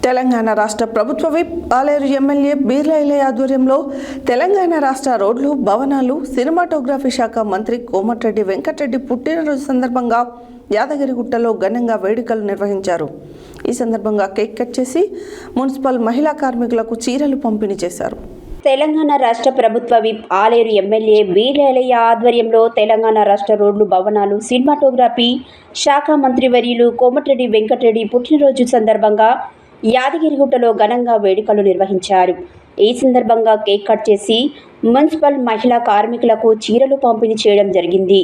తెలంగాణ రాష్ట్ర ప్రభుత్వ whip Aleru MLA Birla ఆధ్వర్యంలో తెలంగాణ రాష్ట్ర రోడ్లు, భవనాలు, సినిమాటోగ్రఫీ శాఖ మంత్రి కోమటిరెడ్డి వెంకటరెడ్డి పుట్టినరోజు సందర్భంగా యాదగిరిగుట్టలో ఘనంగా వేడుకలు నిర్వహించారు. ఈ సందర్భంగా కేక్ కట్ చేసి మున్సిపల్ మహిళా కార్మికులకు చీరలు పంపిణీ చేశారు. తెలంగాణ రాష్ట్ర ప్రభుత్వ విప్ ఆలేరు ఎమ్మెల్యే బీర్లా ఆధ్వర్యంలో తెలంగాణ రాష్ట్ర రోడ్లు, భవనాలు, సినిమాటోగ్రఫీ శాఖ మంత్రి వర్యులు కోమటిరెడ్డి వెంకటరెడ్డి పుట్టినరోజు సందర్భంగా యాదగిరిగుట్టలో ఘనంగా వేడుకలు నిర్వహించారు. ఈ సందర్భంగా కేక్ కట్ చేసి మున్సిపల్ మహిళా కార్మికులకు చీరలు పంపిణీ చేయడం జరిగింది.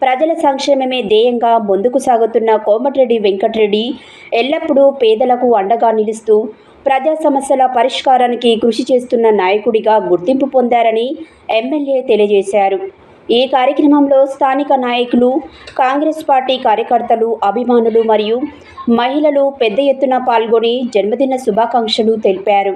ప్రజల సంక్షేమమే ధ్యేయంగా ముందుకు సాగుతున్న కోమటిరెడ్డి వెంకటరెడ్డి ఎల్లప్పుడూ పేదలకు అండగా నిలుస్తూ ప్రజా సమస్యల పరిష్కారానికి కృషి చేస్తున్న నాయకుడిగా గుర్తింపు పొందారని ఎమ్మెల్యే తెలియజేశారు. ఈ కార్యక్రమంలో స్థానిక నాయకులు, కాంగ్రెస్ పార్టీ కార్యకర్తలు, అభిమానులు మరియు మహిళలు పెద్ద ఎత్తున పాల్గొని జన్మదిన శుభాకాంక్షలు తెలిపారు.